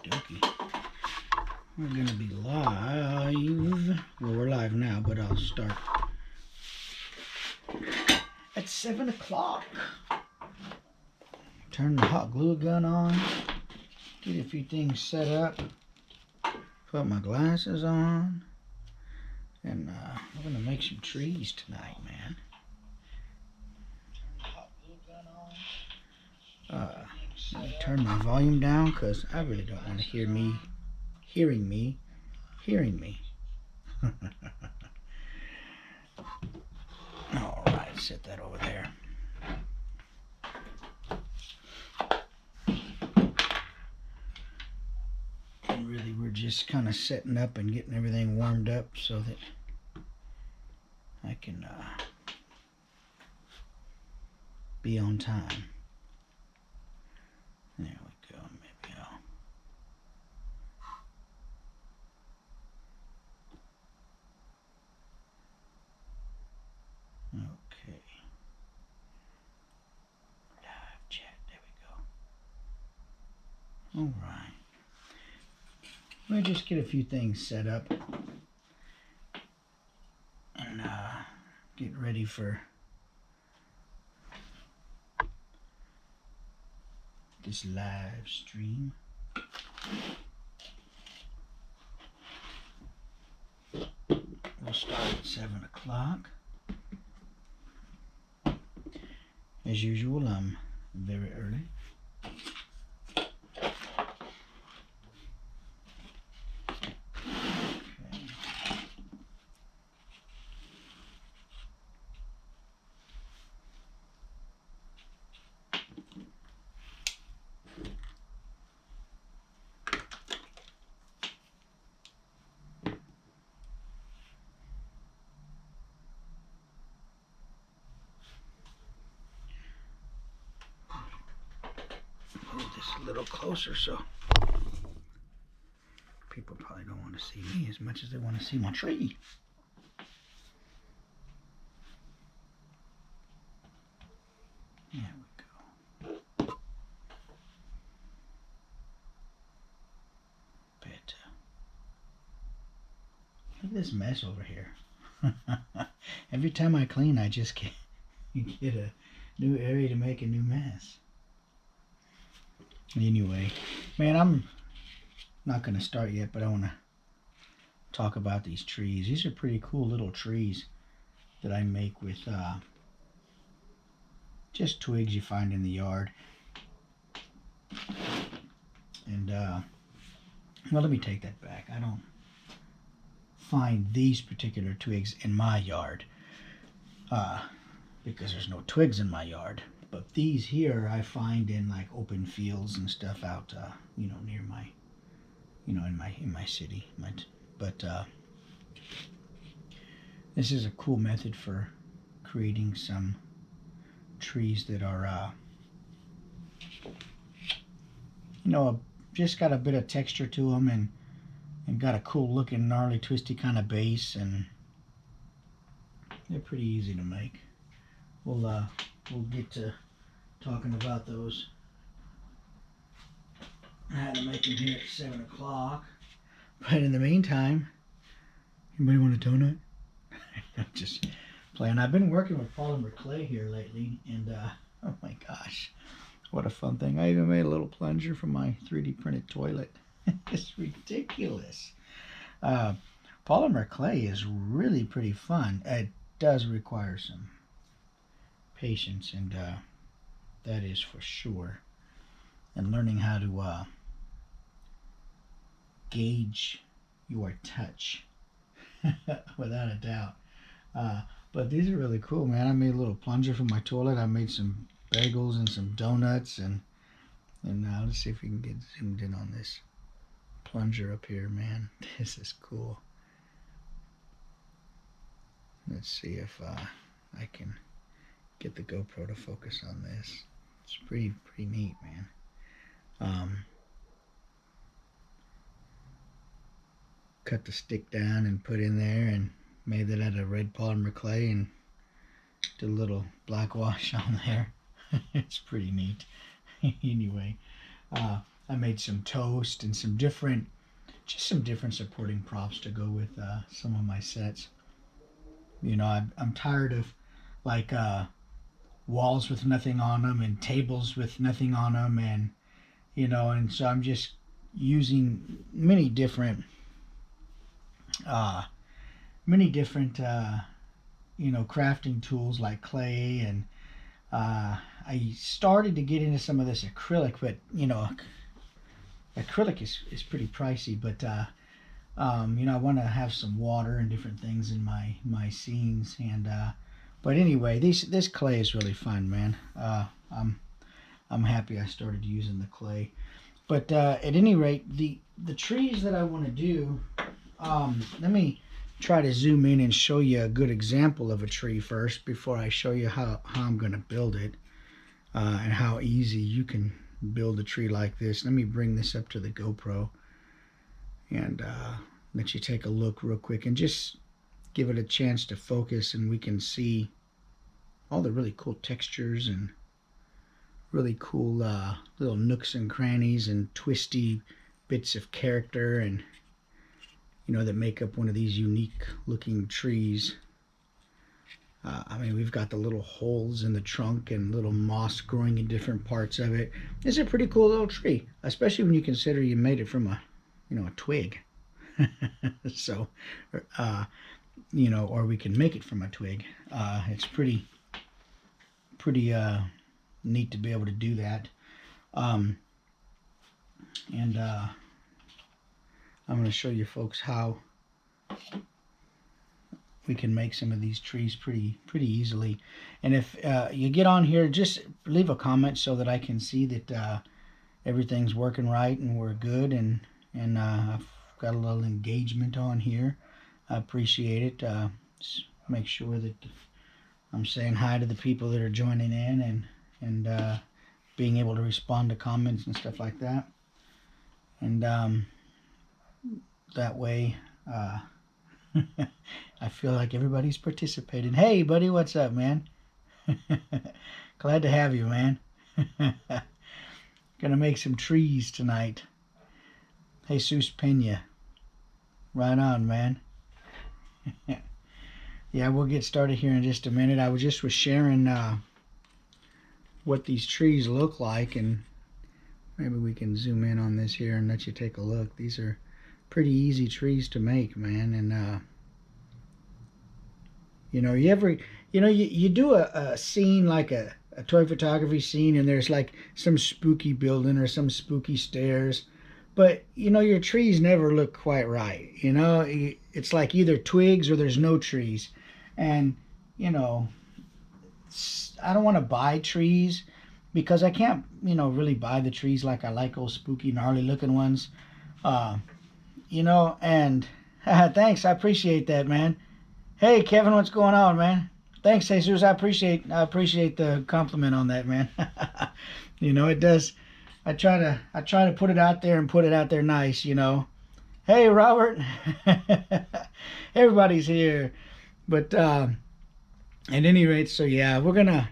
Dokie. We're gonna be live. Well, we're live now, but I'll start at 7 o'clock. Turn the hot glue gun on. Get a few things set up. Put my glasses on. And we're gonna make some trees tonight, man. Turn the hot glue gun on. Let me turn my volume down because I really don't want to hear me hearing me. Alright, set that over there. And really we're just kind of setting up and getting everything warmed up so that I can be on time. There we go. Maybe okay. Live chat. There we go. All right. We'll just get a few things set up and get ready for this live stream. We'll start at 7 o'clock. As usual, I'm very early. A little closer so people probably don't want to see me as much as they want to see my tree. There we go. Better. Look at this mess over here. Every time I clean, I just get a new area to make a new mess. Anyway, man, I'm not going to start yet, but I want to talk about these trees. These are pretty cool little trees that I make with just twigs you find in the yard. And, well, let me take that back. I don't find these particular twigs in my yard because there's no twigs in my yard. But these here I find in like open fields and stuff out, you know, near my, you know, in my city. But this is a cool method for creating some trees that are, you know, just got a bit of texture to them and got a cool looking, gnarly, twisty kind of base, and they're pretty easy to make. We'll get to talking about those. I had to make them here at 7 o'clock. But in the meantime, anybody want a donut? I'm just playing. I've been working with polymer clay here lately, and oh my gosh, what a fun thing. I even made a little plunger for my 3D printed toilet. It's ridiculous. Polymer clay is really pretty fun. It does require some patience, and that is for sure. And learning how to gauge your touch, without a doubt. But these are really cool, man. I made a little plunger for my toilet. I made some bagels and some donuts, and let's see if we can get zoomed in on this plunger up here, man. This is cool. Let's see if I can get the GoPro to focus on this. It's pretty neat, man. Cut the stick down and put in there, and made that out of red polymer clay and did a little black wash on there. It's pretty neat. Anyway, I made some toast and some different supporting props to go with some of my sets. You know, I'm tired of like walls with nothing on them and tables with nothing on them, and you know, and so I'm just using many different you know, crafting tools like clay, and I started to get into some of this acrylic, but you know, acrylic is pretty pricey, but you know, I want to have some water and different things in my scenes, and but anyway, this clay is really fun, man. I'm happy I started using the clay. But at any rate, the trees that I want to do, let me try to zoom in and show you a good example of a tree first before I show you how I'm going to build it, and how easy you can build a tree like this. Let me bring this up to the GoPro and let you take a look real quick and just give it a chance to focus, and we can see all the really cool textures and really cool little nooks and crannies and twisty bits of character, and you know, that make up one of these unique looking trees. I mean, we've got the little holes in the trunk and little moss growing in different parts of it. It's a pretty cool little tree, especially when you consider you made it from a, you know, a twig. So, you know, or we can make it from a twig. It's pretty neat to be able to do that. And I'm going to show you folks how we can make some of these trees pretty easily. And if you get on here, just leave a comment so that I can see that everything's working right and we're good, and I've got a little engagement on here. I appreciate it. Just make sure that I'm saying hi to the people that are joining in, and being able to respond to comments and stuff like that. And that way I feel like everybody's participating. Hey buddy, what's up, man? Glad to have you, man. Gonna make some trees tonight. Jesus Pena. Right on, man. Yeah, we'll get started here in just a minute. I was sharing what these trees look like, and maybe we can zoom in on this here and let you take a look. These are pretty easy trees to make, man. And you know, you do a scene like a toy photography scene, and there's like some spooky building or some spooky stairs, but you know, your trees never look quite right. You know, it's like either twigs or there's no trees. And you know, I don't want to buy trees because I can't, you know, really buy the trees like I like old spooky gnarly looking ones. You know, and thanks, I appreciate that, man. Hey Kevin, what's going on, man? Thanks, Jesus. I appreciate the compliment on that, man. You know, it does. I try to put it out there and put it out there nice, you know. Hey Robert. Everybody's here. But at any rate, so yeah, we're gonna,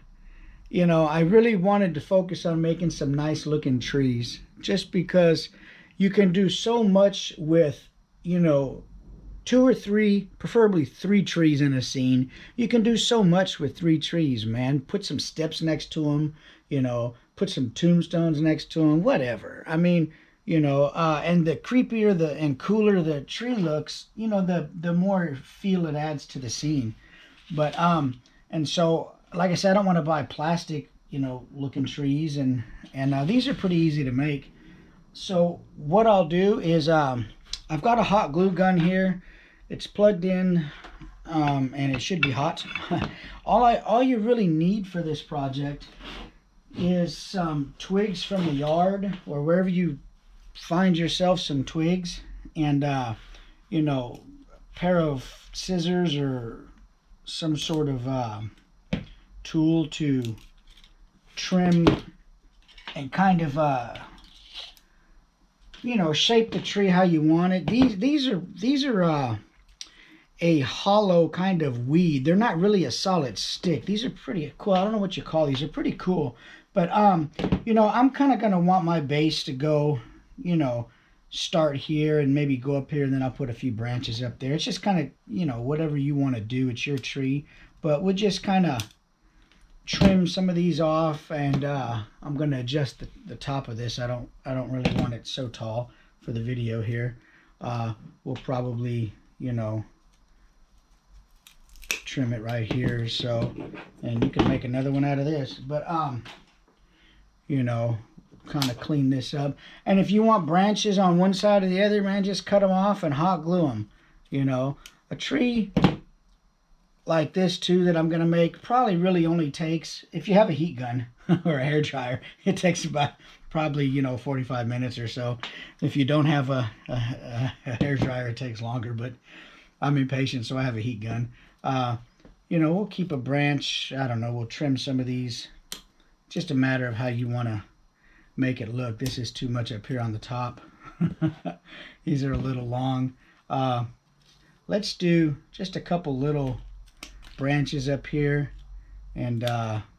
you know, I really wanted to focus on making some nice looking trees, just because you can do so much with, you know, 2 or 3, preferably 3 trees in a scene. You can do so much with 3 trees, man. Put some steps next to them, you know, put some tombstones next to them, whatever. I mean, you know, and the creepier and cooler the tree looks, you know, the more feel it adds to the scene. But and so, like I said, I don't want to buy plastic, you know, looking trees, and these are pretty easy to make. So what I'll do is I've got a hot glue gun here. It's plugged in, and it should be hot. All you really need for this project is some twigs from the yard or wherever you find yourself, some twigs, and you know, a pair of scissors or some sort of tool to trim and kind of you know, shape the tree how you want it. These are a hollow kind of weed. They're not really a solid stick. These are pretty cool. I don't know what you call these. They're pretty cool. But, you know, I'm kind of going to want my base to go, you know, start here and maybe go up here, and then I'll put a few branches up there. It's just kind of, you know, whatever you want to do. It's your tree. But we'll just kind of trim some of these off, and I'm going to adjust the top of this. I don't really want it so tall for the video here. We'll probably, you know, trim it right here, so, and you can make another one out of this. But you know, kind of clean this up. And if you want branches on one side or the other, man, just cut them off and hot glue them. You know, a tree like this too that I'm gonna make probably really only takes, if you have a heat gun or a hair dryer, it takes about probably, you know, 45 minutes or so. If you don't have a hair dryer, it takes longer, but I'm impatient, so I have a heat gun. You know, we'll keep a branch, I don't know, we'll trim some of these. Just a matter of how you want to make it look. This is too much up here on the top. These are a little long. Let's do just a couple little branches up here, and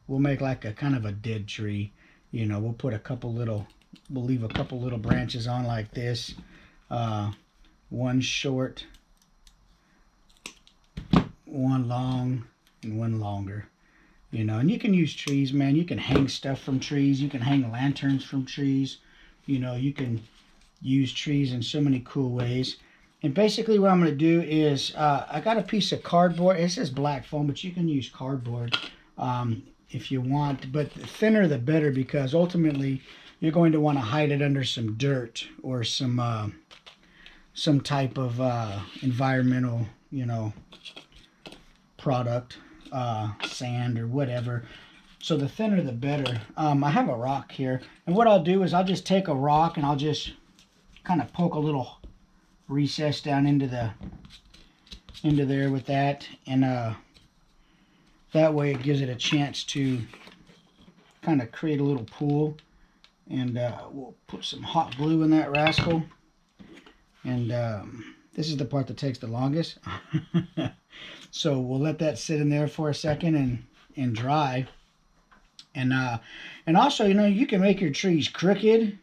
we'll make like a kind of a dead tree. You know, we'll put a couple little, we'll leave a couple little branches on like this. One short, one long, and one longer. You know, and you can use trees, man. You can hang stuff from trees. You can hang lanterns from trees. You know, you can use trees in so many cool ways. And basically what I'm going to do is, I got a piece of cardboard. It says black foam, but you can use cardboard if you want. But the thinner the better, because ultimately you're going to want to hide it under some dirt or some type of environmental, you know, product. Sand or whatever. So the thinner the better. I have a rock here, and what I'll do is I'll just take a rock and I'll just kind of poke a little recess down into there with that, and that way it gives it a chance to kind of create a little pool. And we'll put some hot glue in that rascal, and this is the part that takes the longest. So we'll let that sit in there for a second and dry. And also, you know, you can make your trees crooked.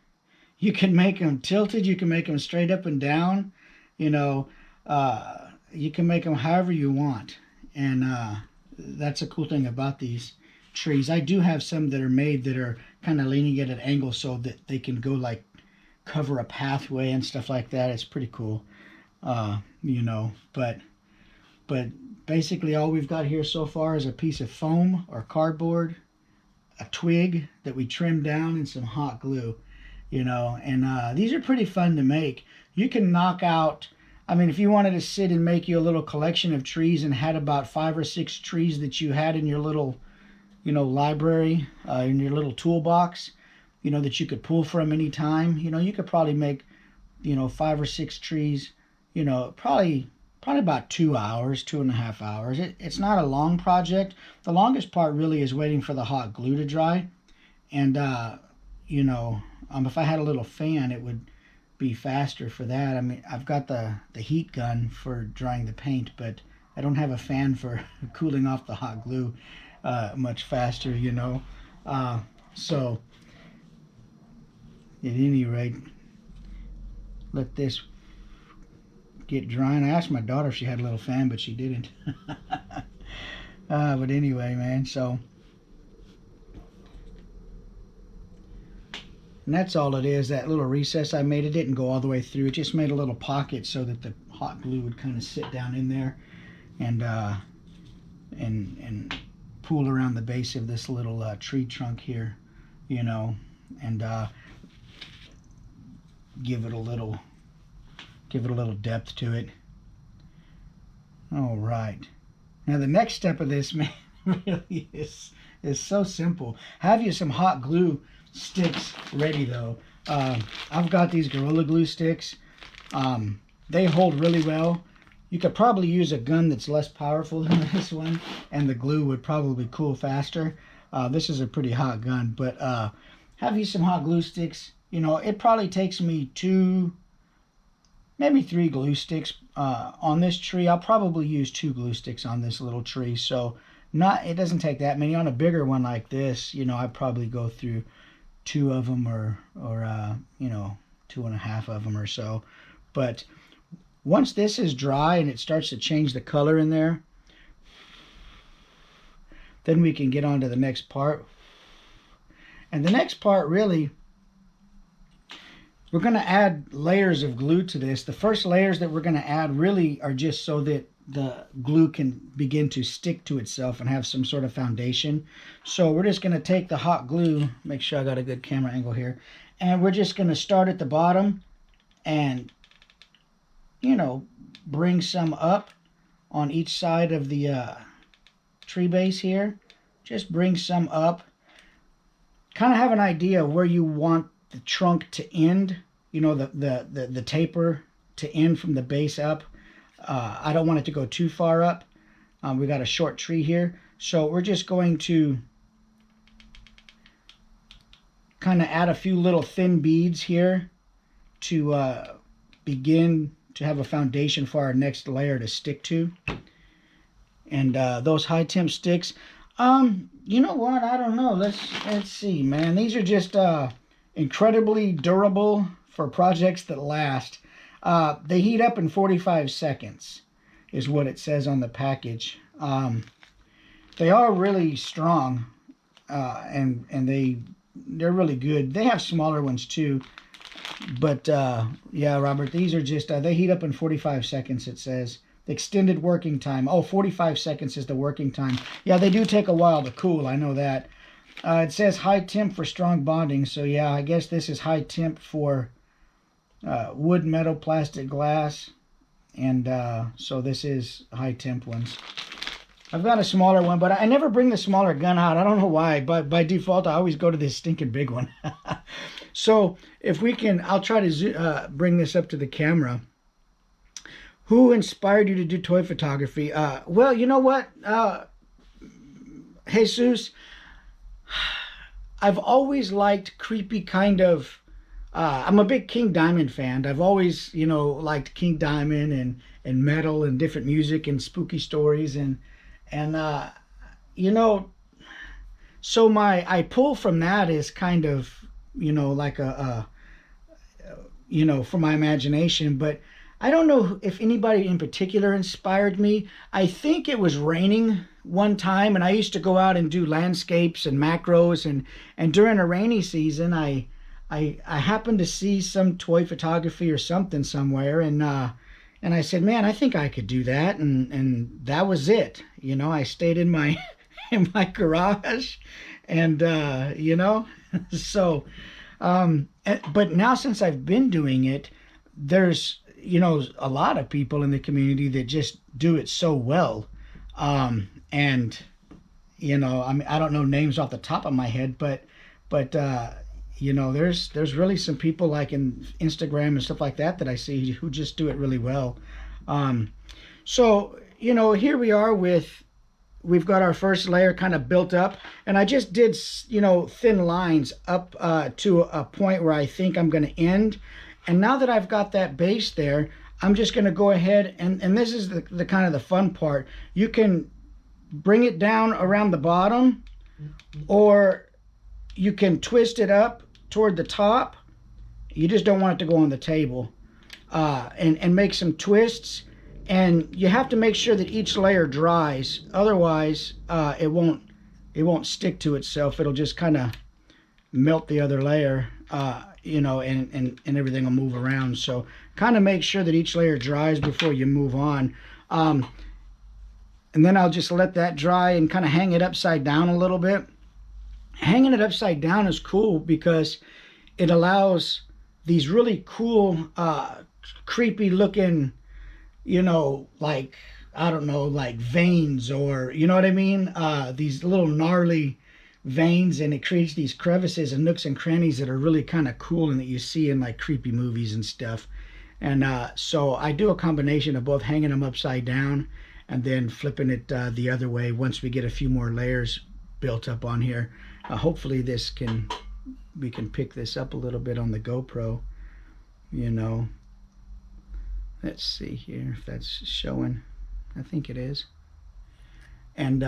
You can make them tilted. You can make them straight up and down. You know, you can make them however you want. And that's a cool thing about these trees. I do have some that are made that are kind of leaning at an angle so that they can go like cover a pathway and stuff like that. It's pretty cool. You know, but basically all we've got here so far is a piece of foam or cardboard, a twig that we trimmed down, and some hot glue. You know, and these are pretty fun to make. You can knock out, I mean, if you wanted to sit and make you a little collection of trees and had about 5 or 6 trees that you had in your little, you know, library, in your little toolbox, you know, that you could pull from any time, you know, you could probably make, you know, 5 or 6 trees, you know, probably about 2 hours, 2.5 hours. It's not a long project. The longest part really is waiting for the hot glue to dry. And, you know, if I had a little fan, it would be faster for that. I mean, I've got the heat gun for drying the paint, but I don't have a fan for cooling off the hot glue much faster, you know. So, at any rate, let this get drying. I asked my daughter if she had a little fan, but she didn't. But anyway, man, so, and that's all it is. That little recess I made, it didn't go all the way through. It just made a little pocket so that the hot glue would kind of sit down in there and pool around the base of this little tree trunk here, you know, and give it a little depth to it. All right. Now the next step of this, man, really is so simple. Have you some hot glue sticks ready though. I've got these Gorilla Glue sticks. They hold really well. You could probably use a gun that's less powerful than this one, and the glue would probably cool faster. This is a pretty hot gun, but have you some hot glue sticks. You know, it probably takes me 2 maybe 3 glue sticks on this tree. I'll probably use 2 glue sticks on this little tree, so it doesn't take that many. On a bigger one like this, you know, I'd probably go through 2 of them or you know, 2.5 of them or so. But once this is dry and it starts to change the color in there, then we can get on to the next part. And the next part, really, we're going to add layers of glue to this. The first layers that we're going to add really are just so that the glue can begin to stick to itself and have some sort of foundation. So we're just going to take the hot glue, make sure I got a good camera angle here, and we're just going to start at the bottom and, you know, bring some up on each side of the tree base here. Just bring some up. Kind of have an idea where you want the trunk to end, you know, the taper to end from the base up. I don't want it to go too far up. We got a short tree here, so we're just going to kind of add a few little thin beads here to begin to have a foundation for our next layer to stick to. And those high temp sticks, you know what, I don't know, let's see, man. These are just incredibly durable for projects that last. They heat up in 45 seconds is what it says on the package. They are really strong, and they're really good. They have smaller ones too, but yeah, Robert, these are just they heat up in 45 seconds, it says. The extended working time, 45 seconds is the working time. Yeah, they do take a while to cool, I know that. It says high temp for strong bonding, so yeah, I guess this is high temp for wood, metal, plastic, glass, and so this is high temp ones. I've got a smaller one, but I never bring the smaller gun out. I don't know why, but by default I always go to this stinking big one. So if we can, I'll try to bring this up to the camera. Who inspired you to do toy photography? Well, you know what, Jesus, I've always liked creepy kind of, I'm a big King Diamond fan. I've always, you know, liked King Diamond and metal and different music and spooky stories and you know, so I pull from that is kind of, you know, like you know, for my imagination. But I don't know if anybody in particular inspired me. I think it was raining one time, and I used to go out and do landscapes and macros, and during a rainy season, I happened to see some toy photography or something somewhere, and I said, man, I think I could do that, and that was it. You know, I stayed in my in my garage, and you know, so but now since I've been doing it, there's, you know, a lot of people in the community that just do it so well. And, you know, I mean, I don't know names off the top of my head, but you know, there's really some people like in Instagram and stuff like that I see who just do it really well. So, you know, here we are we've got our first layer kind of built up, and I just did, you know, thin lines up to a point where I think I'm going to end. And now that I've got that base there, I'm just going to go ahead, and this is the kind of the fun part. You can bring it down around the bottom, or you can twist it up toward the top. You just don't want it to go on the table. And make some twists. And you have to make sure that each layer dries. Otherwise, it won't stick to itself. It'll just kind of melt the other layer. You know, and everything will move around. So kind of make sure that each layer dries before you move on. And then I'll just let that dry and kind of hang it upside down a little bit. Hanging it upside down is cool because it allows these really cool, creepy looking, you know, like, I don't know, like veins, or, you know what I mean? These little gnarly veins, and it creates these crevices and nooks and crannies that are really kind of cool and that you see in like creepy movies and stuff. And so I do a combination of both hanging them upside down and then flipping it the other way once we get a few more layers built up on here. Hopefully we can pick this up a little bit on the GoPro, you know. Let's see here if that's showing. I think it is. And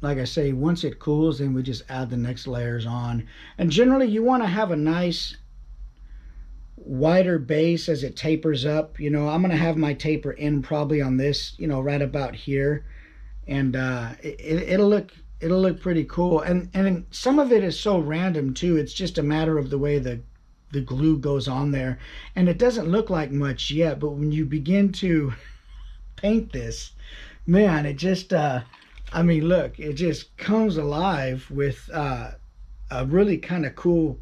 like I say, once it cools, then we just add the next layers on. And generally you want to have a nice wider base as it tapers up. You know, I'm going to have my taper in probably on this, you know, right about here. And it'll look pretty cool. And some of it is so random too. It's just a matter of the way the glue goes on there. And it doesn't look like much yet, but when you begin to paint this, man, it just I mean, look, it just comes alive with a really kind of cool,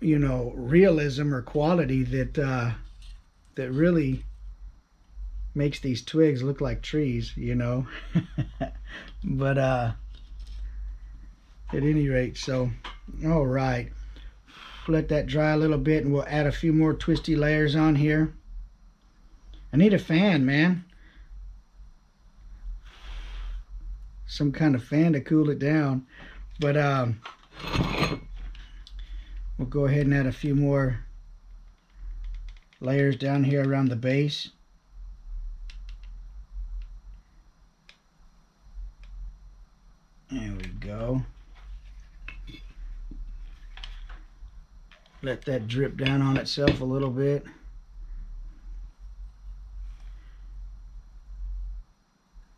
you know, realism or quality that that really makes these twigs look like trees, you know. But at any rate, so all right, let that dry a little bit and we'll add a few more twisty layers on here. I need a fan, man. Some kind of fan to cool it down. But we'll go ahead and add a few more layers down here around the base. There we go. Let that drip down on itself a little bit.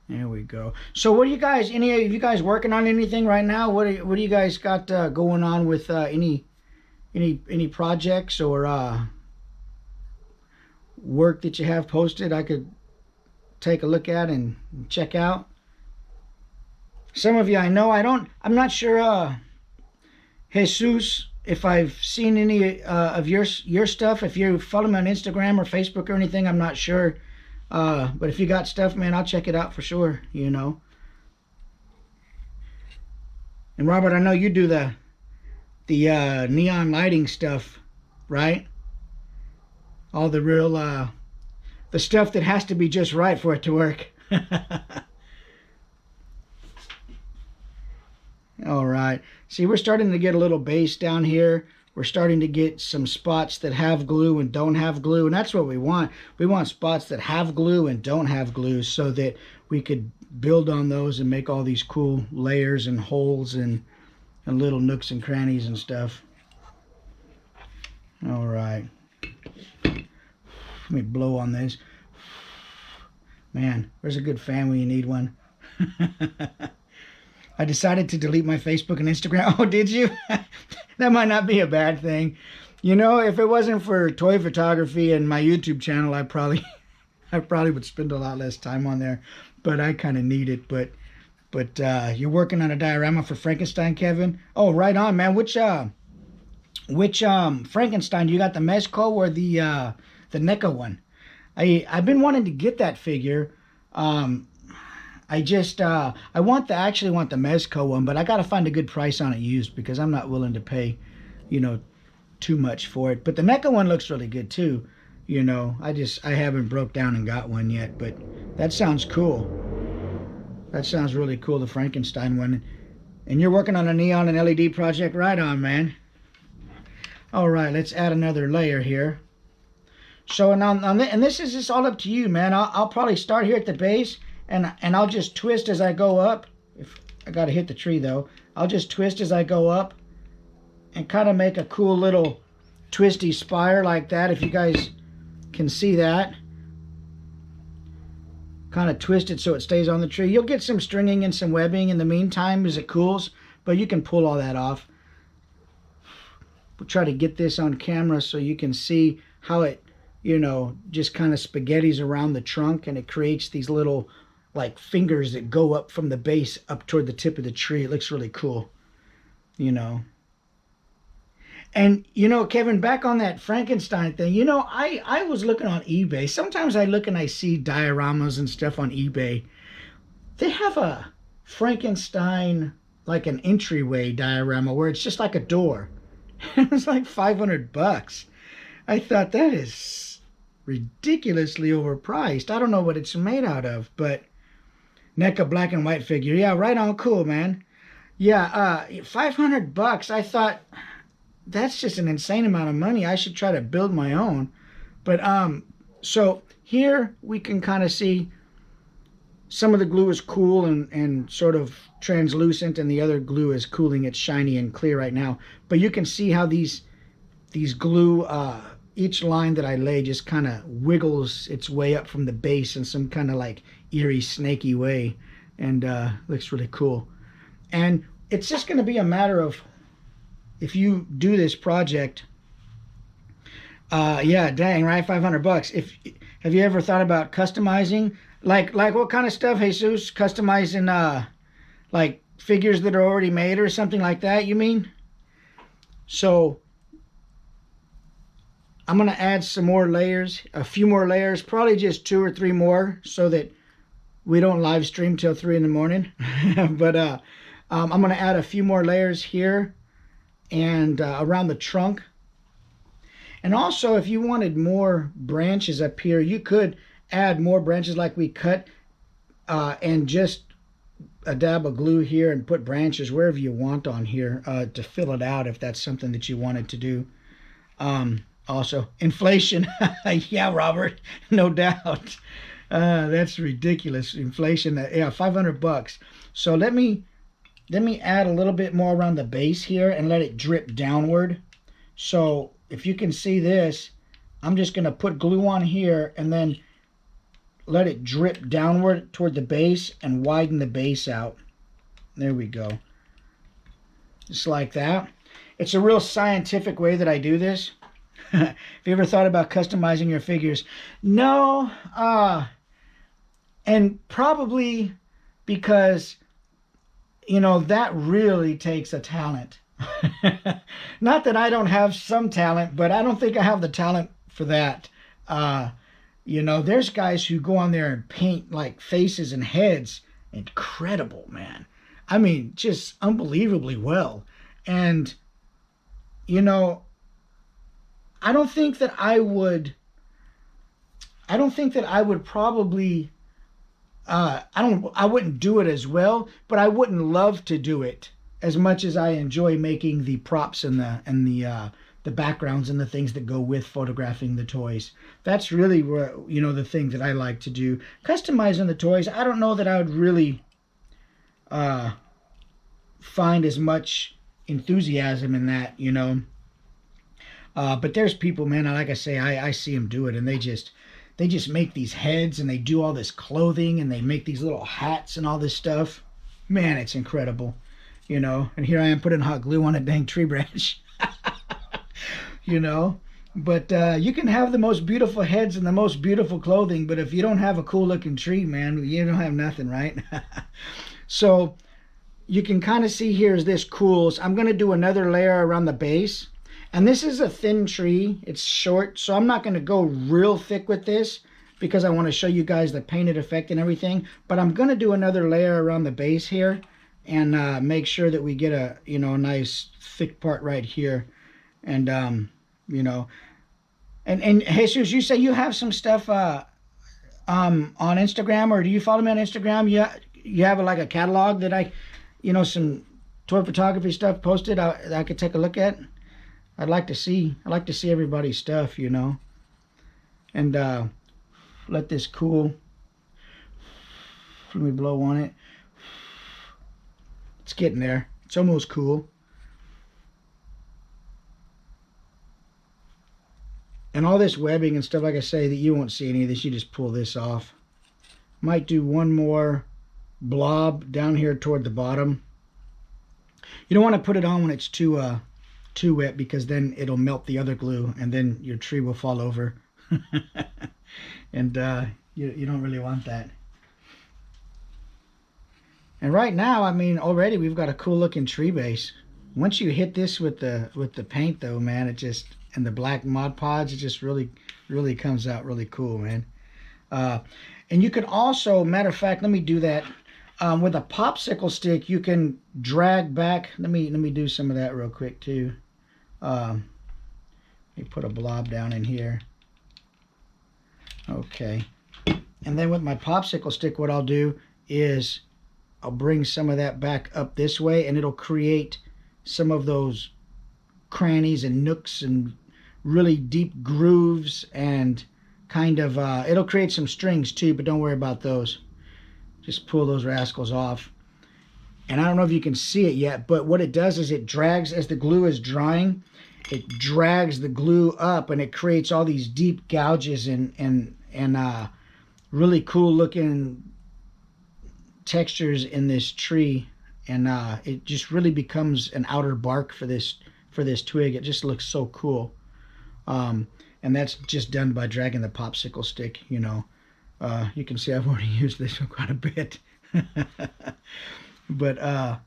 There we go. So what do you guys, any of you guys working on anything right now? What do you guys got going on with any projects or work that you have posted I could take a look at and check out? Some of you I know, I'm not sure, Jesus, if I've seen any of your stuff. If you follow me on Instagram or Facebook or anything, I'm not sure. But if you got stuff, man, I'll check it out for sure, you know. And Robert, I know you do the neon lighting stuff, right? All the real, the stuff that has to be just right for it to work. All right. See, we're starting to get a little base down here. We're starting to get some spots that have glue and don't have glue, and that's what we want. We want spots that have glue and don't have glue so that we could build on those and make all these cool layers and holes and little nooks and crannies and stuff. All right. Let me blow on this. Man, where's a good fan when you need one? I decided to delete my Facebook and Instagram. Oh, did you? That might not be a bad thing. You know, if it wasn't for toy photography and my YouTube channel, I probably would spend a lot less time on there. But I kind of need it. But you're working on a diorama for Frankenstein, Kevin? Oh, right on, man. Which Frankenstein? You got the Mezco or the NECA one? I've been wanting to get that figure. I actually want the Mezco one, but I got to find a good price on it used because I'm not willing to pay, you know, too much for it. But the NECA one looks really good too. You know, I haven't broke down and got one yet, but that sounds cool. That sounds really cool, the Frankenstein one. And you're working on a neon and LED project? Right on, man. All right, let's add another layer here. So, and this is just all up to you, man. I'll probably start here at the base. And I'll just twist as I go up. If I gotta hit the tree though, I'll just twist as I go up and kind of make a cool little twisty spire like that. If you guys can see that, kind of twist it so it stays on the tree. You'll get some stringing and some webbing in the meantime as it cools, but you can pull all that off. We'll try to get this on camera so you can see how it, you know, just kind of spaghettis around the trunk, and it creates these little like fingers that go up from the base up toward the tip of the tree. It looks really cool, you know. And, you know, Kevin, back on that Frankenstein thing, you know, I was looking on eBay. Sometimes I look and I see dioramas and stuff on eBay. They have a Frankenstein, like an entryway diorama where it's just like a door. It was like $500. I thought, that is ridiculously overpriced. I don't know what it's made out of, but NECA black and white figure. Yeah, right on. Cool, man. Yeah, $500. I thought, that's just an insane amount of money. I should try to build my own. But so here we can kind of see some of the glue is cool and sort of translucent, and the other glue is cooling. It's shiny and clear right now. But you can see how these glue, each line that I lay just kind of wiggles its way up from the base in some kind of like eerie, snaky way, and looks really cool. And it's just going to be a matter of, if you do this project, yeah, dang, right, $500. Have you ever thought about customizing? Like what kind of stuff, Jesus? Customizing like figures that are already made or something like that, you mean? So I'm gonna add some more layers, a few more layers, probably just 2 or 3 more, so that we don't live stream till 3 in the morning. But I'm gonna add a few more layers here and around the trunk. And also, if you wanted more branches up here, you could add more branches like we cut, and just a dab of glue here and put branches wherever you want on here to fill it out, if that's something that you wanted to do. Also, inflation. Yeah, Robert, no doubt. That's ridiculous. Inflation. Yeah, $500. So let me add a little bit more around the base here and let it drip downward. So if you can see this, I'm just going to put glue on here and then let it drip downward toward the base and widen the base out. There we go. Just like that. It's a real scientific way that I do this. Have you ever thought about customizing your figures? No. And probably because, you know, that really takes a talent. Not that I don't have some talent, but I don't think I have the talent for that. You know, there's guys who go on there and paint like faces and heads. Incredible, man. I mean, just unbelievably well. And, you know, I don't think that I would probably, I wouldn't do it as well, but I wouldn't love to do it as much as I enjoy making the props and the backgrounds and the things that go with photographing the toys. That's really where, you know, the thing that I like to do. Customizing the toys, I don't know that I would really find as much enthusiasm in that, you know. But there's people, man, like I say, I see them do it, and they just make these heads, and they do all this clothing, and they make these little hats and all this stuff. Man, it's incredible, you know. And here I am putting hot glue on a dang tree branch. You know, but you can have the most beautiful heads and the most beautiful clothing, but if you don't have a cool looking tree, man, you don't have nothing, right? So you can kind of see here as this cools, I'm going to do another layer around the base. And this is a thin tree. It's short, so I'm not going to go real thick with this because I want to show you guys the painted effect and everything. But I'm going to do another layer around the base here and make sure that we get a, you know, a nice thick part right here. And you know, and Jesus, you say you have some stuff on Instagram, or do you follow me on Instagram? You have like a catalog that you know, some toy photography stuff posted I could take a look at. I like to see everybody's stuff, you know. And let this cool. Let me blow on it. It's getting there. It's almost cool. And all this webbing and stuff, like I say, that you won't see any of this. You just pull this off. Might do one more blob down here toward the bottom. You don't want to put it on when it's too wet, because then it'll melt the other glue and then your tree will fall over. And you don't really want that. And right now, I mean, already we've got a cool looking tree base. Once you hit this with the paint though, man, it just, and the black Mod Podge, it just really comes out really cool, man. And you can also, matter of fact, let me do that. With a popsicle stick, you can drag back. Let me do some of that real quick too. Let me put a blob down in here. Okay. And then with my popsicle stick, what I'll do is I'll bring some of that back up this way, and it'll create some of those crannies and nooks and really deep grooves, and kind of, it'll create some strings too, but don't worry about those. Just pull those rascals off. And I don't know if you can see it yet, but what it does is it drags, as the glue is drying, it drags the glue up, and it creates all these deep gouges and really cool looking textures in this tree. And it just really becomes an outer bark for this twig. It just looks so cool. And that's just done by dragging the popsicle stick, you know. You can see I've already used this one quite a bit. But,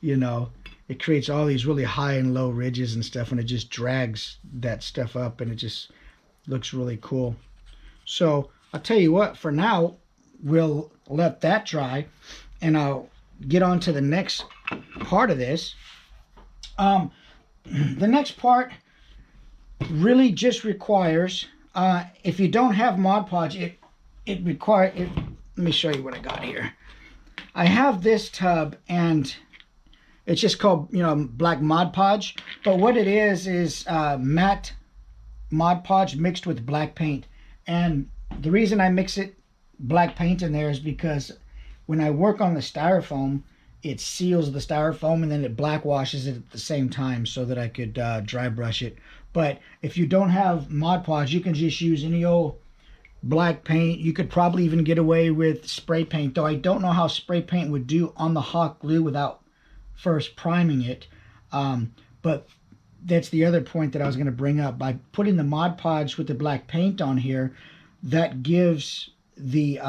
you know, it creates all these really high and low ridges and stuff, and it just drags that stuff up, and it just looks really cool. So I'll tell you what, for now, we'll let that dry, and I'll get on to the next part of this. The next part really just requires, if you don't have Mod Podge, it requires, let me show you what I got here. I have this tub, and it's just called, you know, black Mod Podge. But what it is matte Mod Podge mixed with black paint. And the reason I mix it black paint in there is because when I work on the styrofoam, it seals the styrofoam, and then it black washes it at the same time so that I could dry brush it. But if you don't have Mod Podge, you can just use any old black paint. You could probably even get away with spray paint, though I don't know how spray paint would do on the hot glue without first priming it. But that's the other point that I was going to bring up. By putting the Mod Podge with the black paint on here, that gives the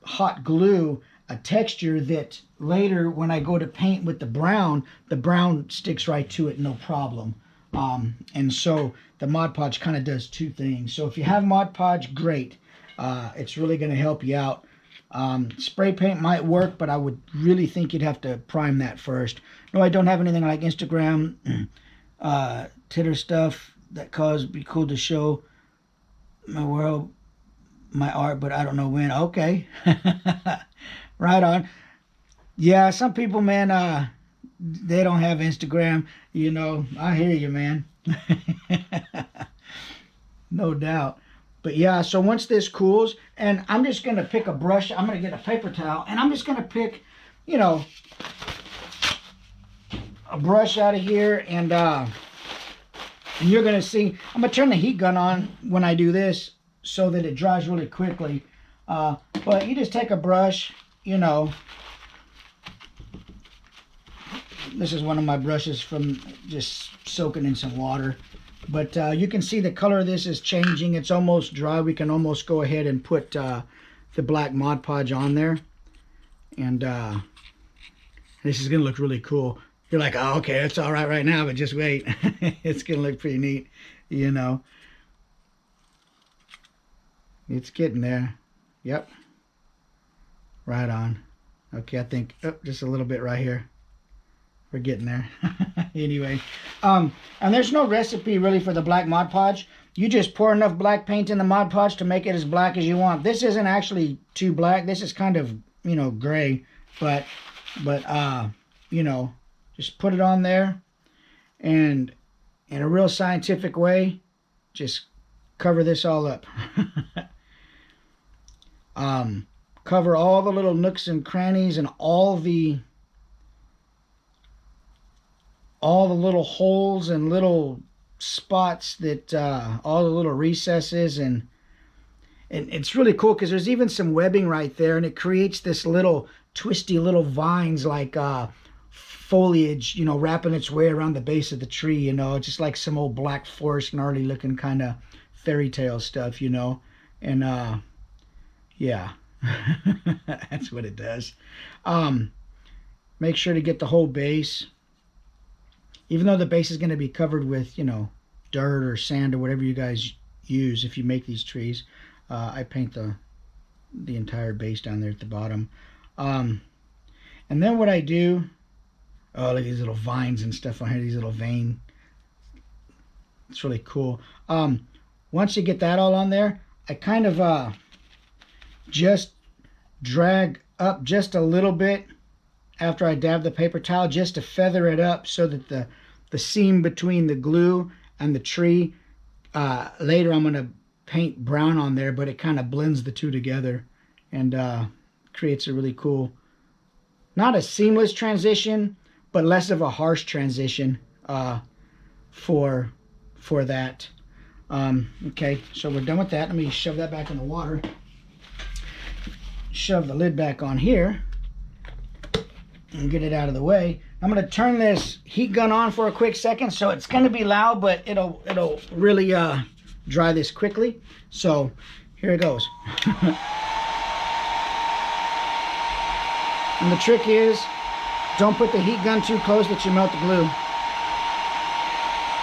hot glue a texture that later when I go to paint with the brown sticks right to it, no problem. And so the Mod Podge kind of does two things. So if you have Mod Podge, great. It's really going to help you out. Spray paint might work, but I would really think you'd have to prime that first. No, I don't have anything like Instagram, Twitter stuff that be cool to show my world, my art, but I don't know when. Okay. Right on. Yeah, some people, man, they don't have Instagram. You know, I hear you, man. No doubt. But yeah, so once this cools, and I'm just going to pick a brush. I'm going to get a paper towel, and I'm just going to pick, you know, a brush out of here, and you're going to see, I'm going to turn the heat gun on when I do this so that it dries really quickly. But you just take a brush, you know. This is one of my brushes from just soaking in some water. But you can see the color of this is changing. It's almost dry. We can almost go ahead and put the black Mod Podge on there. And this is going to look really cool. You're like, oh, okay, it's all right now, but just wait. It's going to look pretty neat, you know. It's getting there. Yep. Right on. Okay, I think just a little bit right here. We're getting there. Anyway, and there's no recipe really for the black Mod Podge. You just pour enough black paint in the Mod Podge to make it as black as you want. This isn't actually too black. This is kind of, you know, gray, but you know, just put it on there, and in a real scientific way, just cover this all up. Cover all the little nooks and crannies and all the little holes and little spots that all the little recesses, and it's really cool because there's even some webbing right there, and it creates this little twisty little vines like foliage, you know, wrapping its way around the base of the tree, you know, just like some old Black Forest gnarly looking kind of fairy tale stuff, you know. And yeah. That's what it does. Make sure to get the whole base. Even though the base is going to be covered with, you know, dirt or sand or whatever you guys use if you make these trees, I paint the entire base down there at the bottom. And then what I do, oh, look at these little vines and stuff on here, these little veins. It's really cool. Once you get that all on there, I kind of just drag up just a little bit after I dab the paper towel, just to feather it up so that the seam between the glue and the tree later I'm going to paint brown on there, but it kind of blends the two together and creates a really cool, not a seamless transition, but less of a harsh transition for that. Okay, so we're done with that. Let me shove that back in the water. Shove the lid back on here and get it out of the way. I'm going to turn this heat gun on for a quick second, so it's going to be loud, but it'll really dry this quickly. So here it goes. And the trick is, don't put the heat gun too close that you melt the glue.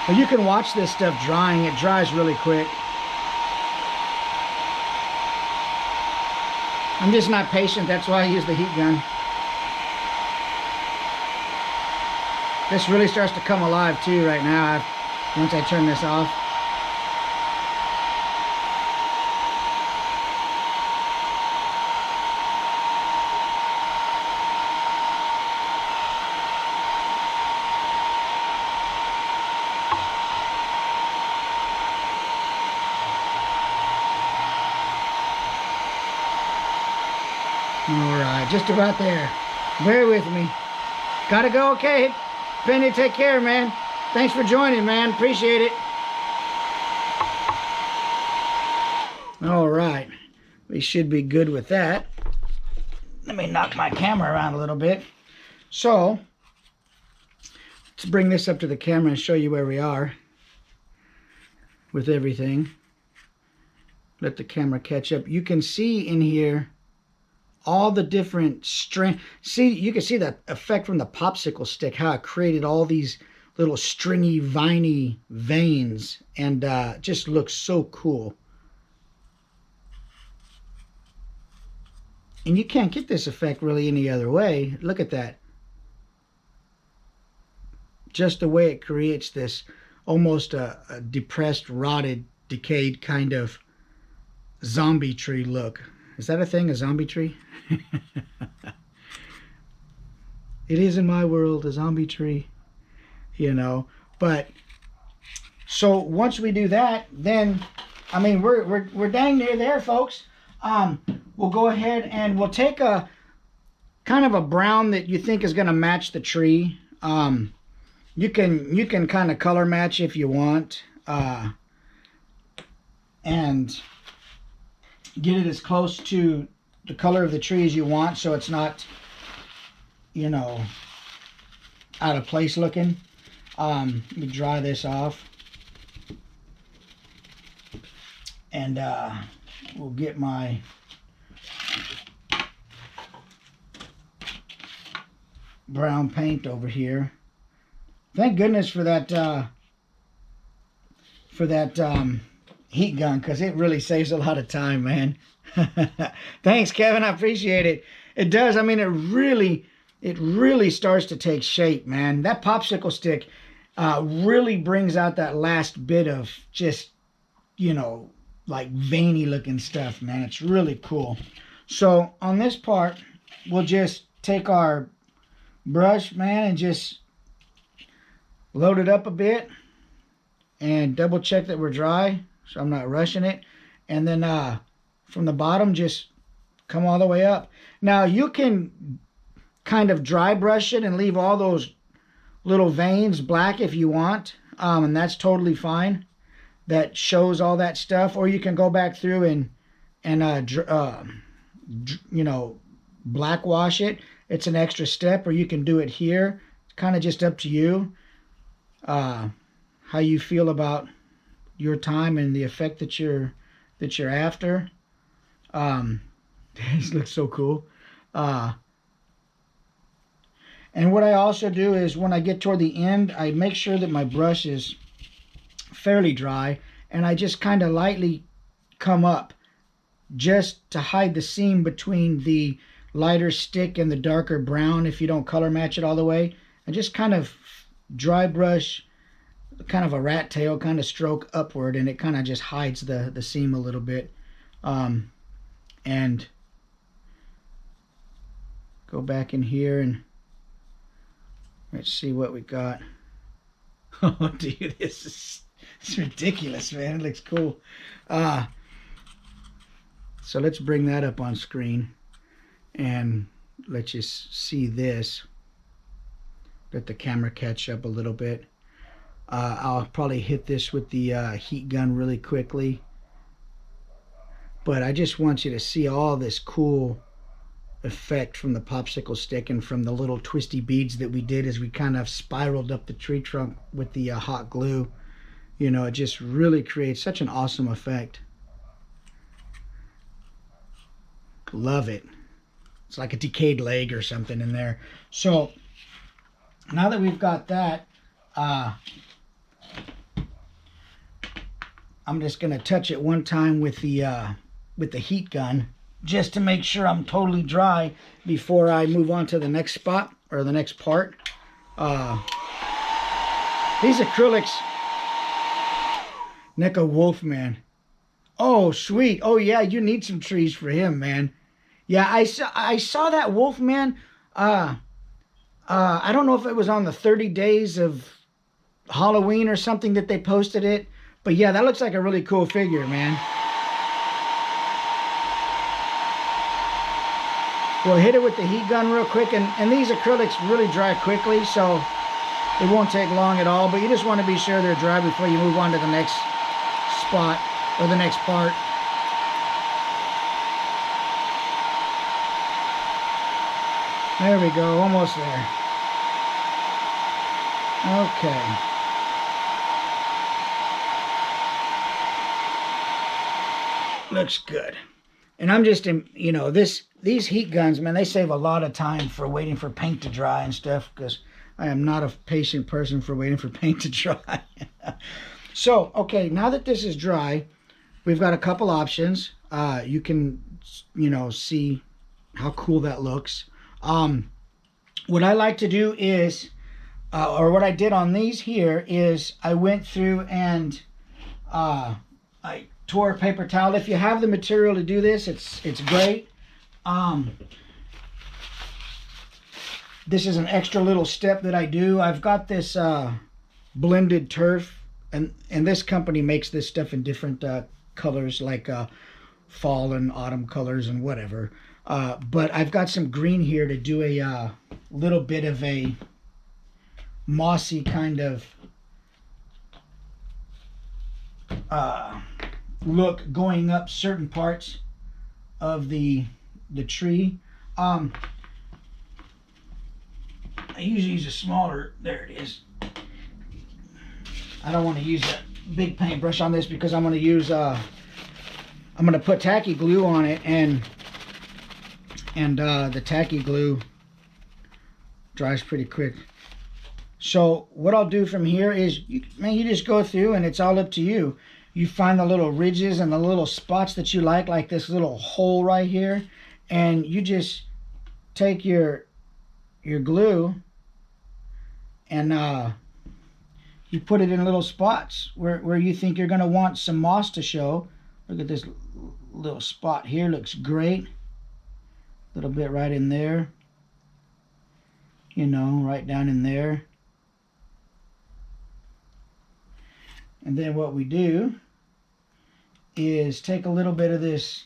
But you can watch this stuff drying. It dries really quick. I'm just not patient. That's why I use the heat gun. This really starts to come alive too right now once I turn this off. Alright, just about there. Bear with me. Gotta go, okay? Penny, take care, man. Thanks for joining, man. Appreciate it. Alright. We should be good with that. Let me knock my camera around a little bit. So, let's bring this up to the camera and show you where we are with everything. Let the camera catch up. You can see in here all the different string. See, you can see the effect from the popsicle stick, how it created all these little stringy, viney veins, and just looks so cool. And you can't get this effect really any other way. Look at that. Just the way it creates this almost a depressed, rotted, decayed kind of zombie tree look. Is that a thing, a zombie tree? It is in my world, a zombie tree, you know. But so once we do that, then I mean we're dang near there, folks. We'll go ahead and we'll take a kind of a brown that you think is going to match the tree. You can kind of color match if you want, and get it as close to the color of the tree as you want, so it's not, you know, out of place looking. Let me dry this off, and we'll get my brown paint over here. Thank goodness for that heat gun, because it really saves a lot of time, man. Thanks, Kevin. I appreciate it. It does. I mean, it really starts to take shape, man. That popsicle stick really brings out that last bit of just, you know, like veiny looking stuff, man. It's really cool. So on this part, we'll just take our brush, man, and just load it up a bit and double check that we're dry, so I'm not rushing it. And then from the bottom, just come all the way up. Now you can kind of dry brush it and leave all those little veins black if you want, and that's totally fine. That shows all that stuff. Or you can go back through and you know, black wash it. It's an extra step, or you can do it here. It's kind of just up to you, how you feel about your time and the effect that you're after. This looks so cool. And what I also do is when I get toward the end, I make sure that my brush is fairly dry, and I just kind of lightly come up just to hide the seam between the lighter stick and the darker brown if you don't color match it all the way. And just kind of dry brush, kind of a rat tail kind of stroke upward, and it kind of just hides the seam a little bit. And go back in here and let's see what we got. Oh, dude, this is It's ridiculous, man. It looks cool. So let's bring that up on screen and let's just see this. Let the camera catch up a little bit. I'll probably hit this with the heat gun really quickly. But I just want you to see all this cool effect from the popsicle stick and from the little twisty beads that we did as we kind of spiraled up the tree trunk with the hot glue. You know, it just really creates such an awesome effect. Love it. It's like a decayed leg or something in there. So now that we've got that, I'm just gonna touch it one time with the heat gun just to make sure I'm totally dry before I move on to the next spot or the next part. These acrylics, Neko Wolfman. Oh, sweet. Oh, yeah, you need some trees for him, man. Yeah, I saw that Wolfman. I don't know if it was on the 30 days of Halloween or something that they posted it. But yeah, that looks like a really cool figure, man. We'll hit it with the heat gun real quick. And these acrylics really dry quickly, so it won't take long at all. But you just want to be sure they're dry before you move on to the next spot or the next part. There we go, almost there. Okay. Looks good. And I'm just, you know, these heat guns, man, they save a lot of time for waiting for paint to dry and stuff, because I am not a patient person for waiting for paint to dry. So, okay, now that this is dry, we've got a couple options. You can, you know, see how cool that looks. What I like to do is, or what I did on these here is I went through and I tore a paper towel. If you have the material to do this, it's great. This is an extra little step that I do. I've got this blended turf, and this company makes this stuff in different colors, like fall and autumn colors and whatever. But I've got some green here to do a little bit of a mossy kind of look going up certain parts of the tree. I usually use a smaller, there it is. I don't want to use a big paintbrush on this because I'm going to use I'm going to put tacky glue on it, and the tacky glue dries pretty quick. So what I'll do from here is, you just go through, and it's all up to you. You find the little ridges and the little spots that you like this little hole right here, and you just take your glue and you put it in little spots where you think you're going to want some moss to show. Look at this little spot here, looks great. A little bit right in there, you know, right down in there. And then what we do is take a little bit of this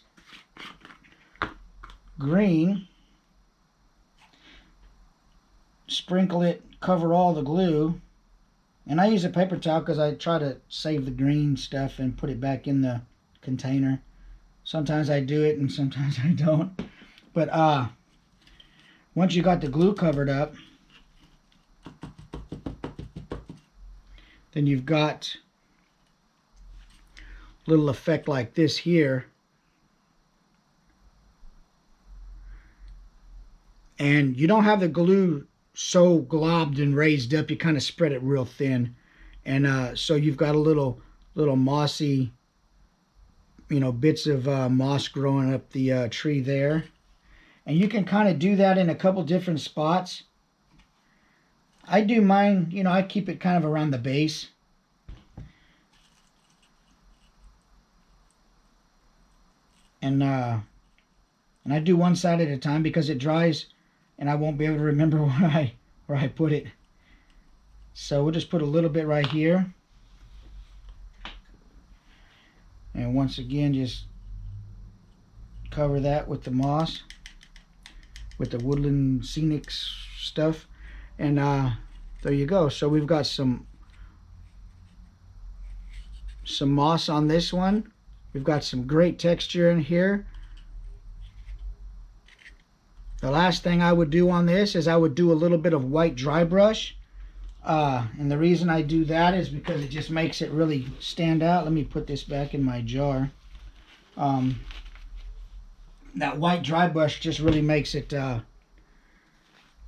green, sprinkle it, cover all the glue, and I use a paper towel because I try to save the green stuff and put it back in the container. Sometimes I do it and sometimes I don't. But once you got the glue covered up, then you've got a little effect like this here. And you don't have the glue so globbed and raised up, you kind of spread it real thin. And so you've got a little mossy, you know, bits of moss growing up the tree there. And you can kind of do that in a couple different spots. I do mine, you know, I keep it kind of around the base. And I do one side at a time because it dries and I won't be able to remember where I put it. So we'll just put a little bit right here. And once again, just cover that with the moss, with the woodland scenic stuff. And there you go. So we've got some moss on this one. We've got some great texture in here. The last thing I would do on this is I would do a little bit of white dry brush. And the reason I do that is because it just makes it really stand out. Let me put this back in my jar. That white dry brush just really makes it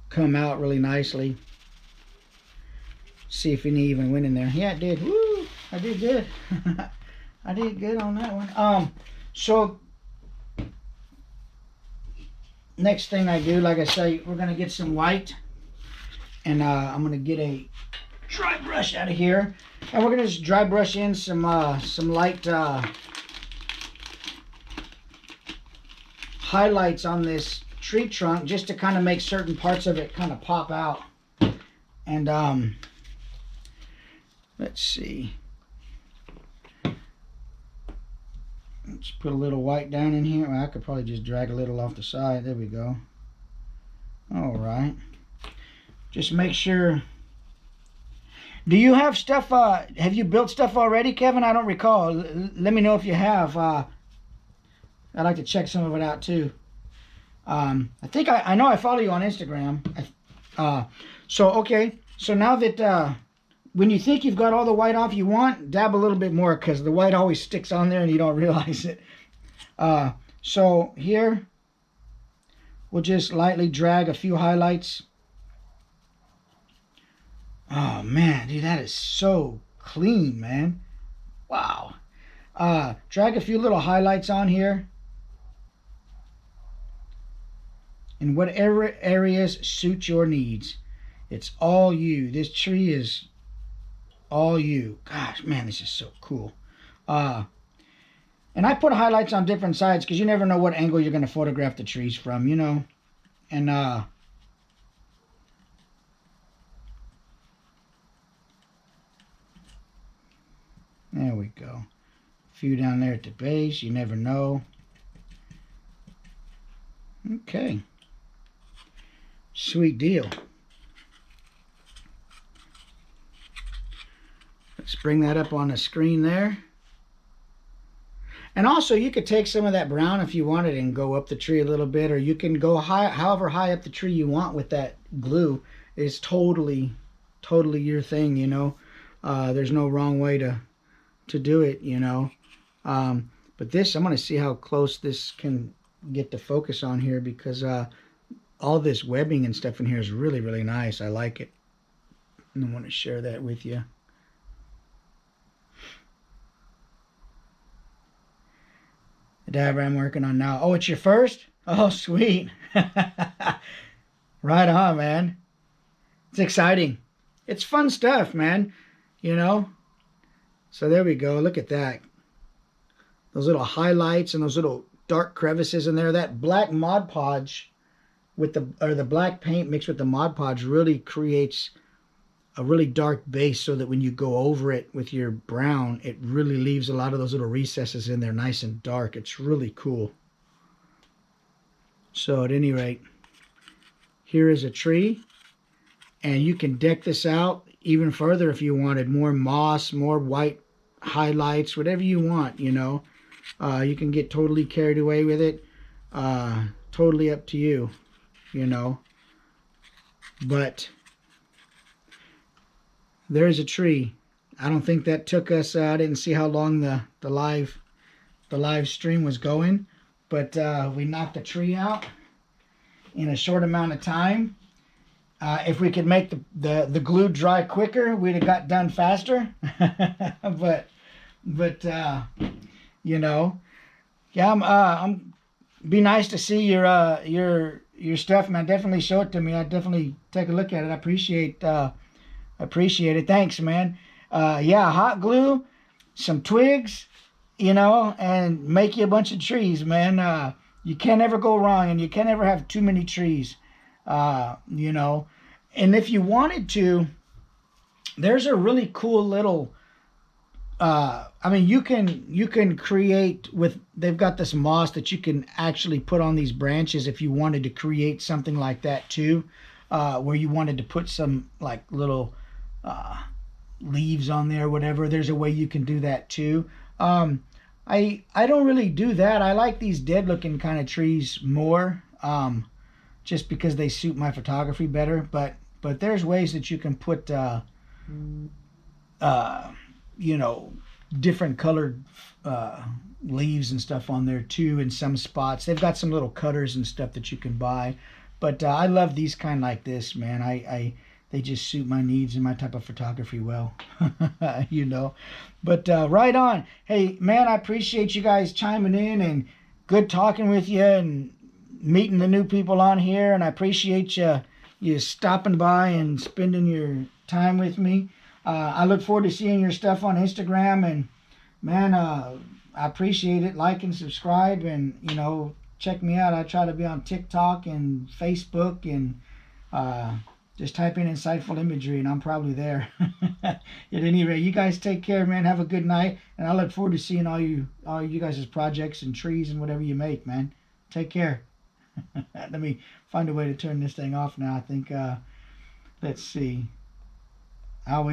come out really nicely. See if any even went in there. Yeah, it did. Woo! I did good. I did good on that one. So next thing I do, like I say, we're gonna get some white, and I'm gonna get a dry brush out of here, and we're gonna just dry brush in some light highlights on this tree trunk, just to kind of make certain parts of it kind of pop out. And let's see. Let's put a little white down in here. Well, I could probably just drag a little off the side. There we go. All right. Just make sure. Do you have stuff? Have you built stuff already, Kevin? I don't recall. Let me know if you have. I'd like to check some of it out too. I think I know I follow you on Instagram. So okay. So now that when you think you've got all the white off you want, dab a little bit more, because the white always sticks on there and you don't realize it. So here, we'll just lightly drag a few highlights. Oh man, dude, that is so clean, man. Wow. Drag a few little highlights on here. In whatever areas suit your needs. It's all you. This tree is all you. Gosh, man, this is so cool. And I put highlights on different sides because you never know what angle you're going to photograph the trees from, you know. And there we go. A few down there at the base. You never know. Okay. Sweet deal. Let's bring that up on the screen there. And also, you could take some of that brown if you wanted and go up the tree a little bit, or you can go high, however high up the tree you want with that glue. It's totally your thing, you know. There's no wrong way to do it, you know. But this, I'm going to see how close this can get the focus on here, because all this webbing and stuff in here is really, really nice. I like it. And I want to share that with you. The diagram I'm working on now. Oh, it's your first? Oh, sweet. Right on, man. It's exciting. It's fun stuff, man. You know? So there we go. Look at that. Those little highlights and those little dark crevices in there. That black Mod Podge with the black paint mixed with the Mod Podge really creates a really dark base, so that when you go over it with your brown, it really leaves a lot of those little recesses in there nice and dark. It's really cool. So at any rate, here is a tree, and you can deck this out even further if you wanted more moss, more white highlights, whatever you want, you know. You can get totally carried away with it. Totally up to you, you know. But there's a tree. I don't think that took us, I didn't see how long the live stream was going, but we knocked the tree out in a short amount of time. If we could make the glue dry quicker, we'd have got done faster. but you know, yeah, I'm be nice to see your stuff, man. Definitely show it to me. I definitely take a look at it. I appreciate it. Thanks, man. Yeah, hot glue, some twigs, you know, and make you a bunch of trees, man. You can't ever go wrong, and you can't ever have too many trees, you know. And if you wanted to, there's a really cool little I mean, you can create with, they've got this moss that you can actually put on these branches if you wanted to create something like that too, where you wanted to put some like little leaves on there, whatever. There's a way you can do that too. I don't really do that. I like these dead looking kind of trees more, just because they suit my photography better. But there's ways that you can put you know, different colored leaves and stuff on there too in some spots. They've got some little cutters and stuff that you can buy. But I love these kind like this, man. They just suit my needs and my type of photography well, you know. But right on. Hey, man, I appreciate you guys chiming in, and good talking with you and meeting the new people on here. And I appreciate you stopping by and spending your time with me. I look forward to seeing your stuff on Instagram, and man, I appreciate it. Like and subscribe, and you know, check me out. I try to be on TikTok and Facebook, and just type in insightful imagery and I'm probably there. At any rate, you guys take care, man. Have a good night, and I look forward to seeing all you guys' projects and trees and whatever you make, man. Take care. Let me find a way to turn this thing off now. I think let's see. I always